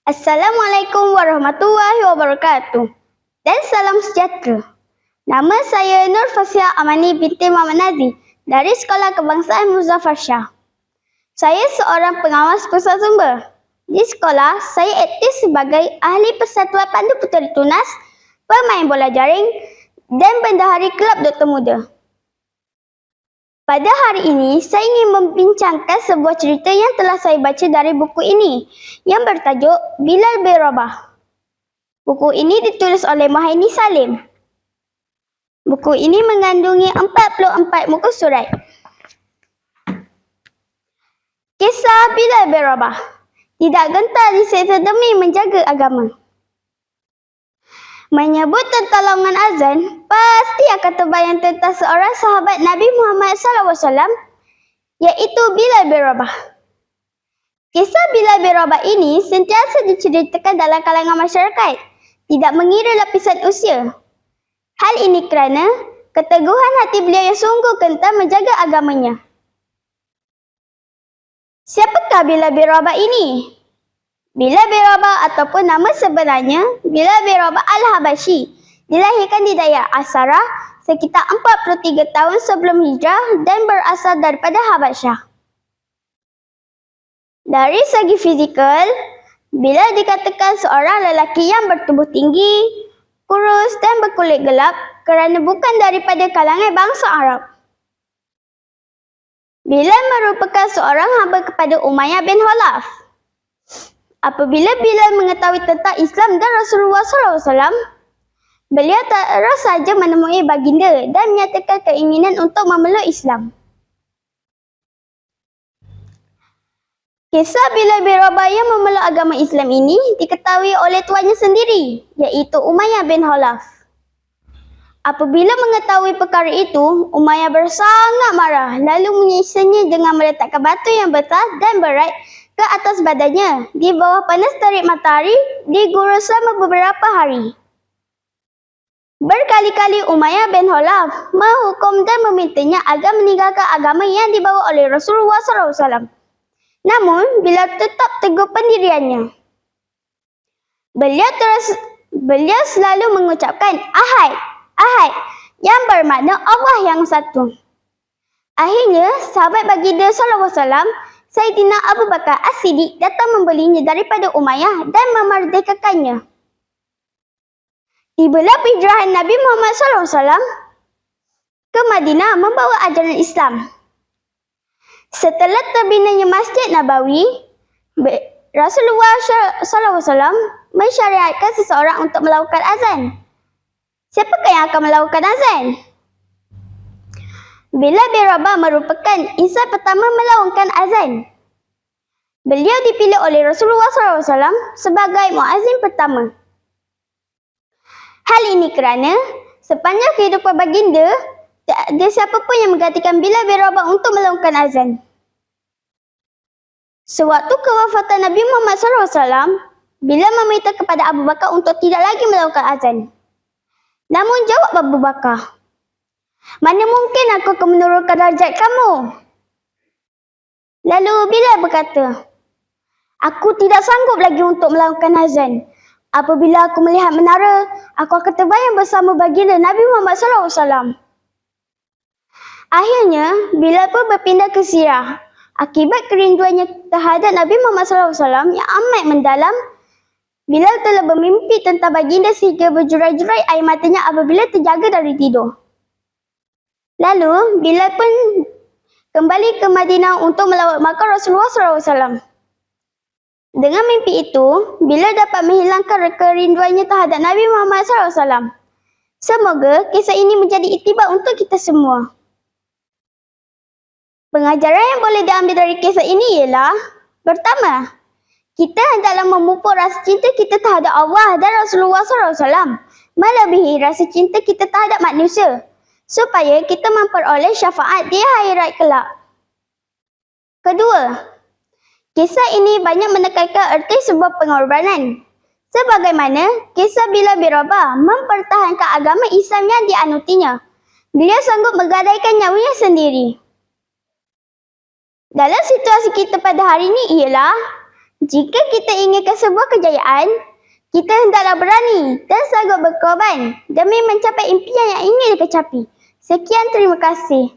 Assalamualaikum warahmatullahi wabarakatuh dan salam sejahtera. Nama saya Nur Fasia Amani binti Muhammad Nazir dari Sekolah Kebangsaan Muzaffar Shah. Saya seorang pengawas pusat sumber. Di sekolah, saya aktif sebagai ahli Persatuan Pandu Puteri Tunas, pemain bola jaring dan bendahari Kelab Doktor Muda. Pada hari ini, saya ingin membincangkan sebuah cerita yang telah saya baca dari buku ini yang bertajuk Bilal bin Rabah. Buku ini ditulis oleh Mahaini Salim. Buku ini mengandungi 44 muka surat. Kisah Bilal bin Rabah. Tidak gentar diseksa demi menjaga agama. Menyebut tentang longan azan, pasti akan terbayang tentang seorang sahabat Nabi Muhammad SAW, iaitu Bilal bin Rabah. Kisah Bilal bin Rabah ini sentiasa diceritakan dalam kalangan masyarakat, tidak mengira lapisan usia. Hal ini kerana keteguhan hati beliau yang sungguh kental menjaga agamanya. Siapakah Bilal bin Rabah ini? Bilal bin Rabah ataupun nama sebenarnya Bilal bin Rabah Al-Habashi dilahirkan di daerah Asara sekitar 43 tahun sebelum hijrah dan berasal daripada Habasyah. Dari segi fizikal, Bilal dikatakan seorang lelaki yang bertubuh tinggi, kurus dan berkulit gelap kerana bukan daripada kalangan bangsa Arab. Bilal merupakan seorang hamba kepada Umayyah bin Khalaf. Apabila Bilal mengetahui tentang Islam dan Rasulullah SAW, beliau terus saja menemui baginda dan menyatakan keinginan untuk memeluk Islam. Kisah Bilal bin Rabah yang memeluk agama Islam ini diketahui oleh tuannya sendiri, iaitu Umayyah bin Khalaf. Apabila mengetahui perkara itu, Umayyah bersangat marah lalu menyiksanya dengan meletakkan batu yang besar dan berat ke atas badannya di bawah panas terik matahari digurus selama beberapa hari. Berkali-kali Umayyah bin Khalaf menghukum dan memintanya agar meninggalkan agama yang dibawa oleh Rasulullah SAW. Namun, Bilal tetap teguh pendiriannya. Beliau selalu mengucapkan Ahad, Ahad, yang bermakna Allah yang satu. Akhirnya, sahabat baginda SAW Sayyidina Abu Bakar As-Siddiq datang membelinya daripada Umayyah dan memerdekakannya. Tibalah hijrah Nabi Muhammad SAW ke Madinah membawa ajaran Islam. Setelah terbinanya Masjid Nabawi, Rasulullah SAW mensyariatkan seseorang untuk melakukan azan. Siapakah yang akan melakukan azan? Bilal bin Rabah merupakan insan pertama melakukan azan. Beliau dipilih oleh Rasulullah SAW sebagai muazzin pertama. Hal ini kerana sepanjang kehidupan baginda, tak ada siapa pun yang menggantikan Bilal bin Rabah untuk melakukan azan. Sewaktu kewafatan Nabi Muhammad SAW, Bilal meminta kepada Abu Bakar untuk tidak lagi melakukan azan. Namun jawab Abu Bakar, "Mana mungkin aku akan menurunkan darjat kamu?" Lalu Bilal berkata, "Aku tidak sanggup lagi untuk melakukan azan. Apabila aku melihat menara, aku akan terbayang bersama baginda Nabi Muhammad SAW." Akhirnya, Bilal pun berpindah ke Sirah. Akibat kerinduannya terhadap Nabi Muhammad SAW yang amat mendalam, Bilal telah bermimpi tentang baginda sehingga berjurai-jurai air matanya apabila terjaga dari tidur. Lalu, Bilal pun kembali ke Madinah untuk melawat makam Rasulullah SAW. Dengan mimpi itu, Bilal dapat menghilangkan kerinduannya terhadap Nabi Muhammad SAW. Semoga kisah ini menjadi iktibar untuk kita semua. Pengajaran yang boleh diambil dari kisah ini ialah, pertama, kita hendaklah memupuk rasa cinta kita terhadap Allah dan Rasulullah SAW melebihi rasa cinta kita terhadap manusia, supaya kita memperoleh syafaat di akhirat kelak. Kedua, kisah ini banyak menekankan erti sebuah pengorbanan. Sebagaimana kisah Bilal bin Rabah mempertahankan agama Islam yang dianutinya, beliau sanggup menggadaikan nyawanya sendiri. Dalam situasi kita pada hari ini ialah Jika kita inginkan sebuah kejayaan, kita hendaklah berani dan sanggup berkorban demi mencapai impian yang ingin dicapai. Sekian, terima kasih.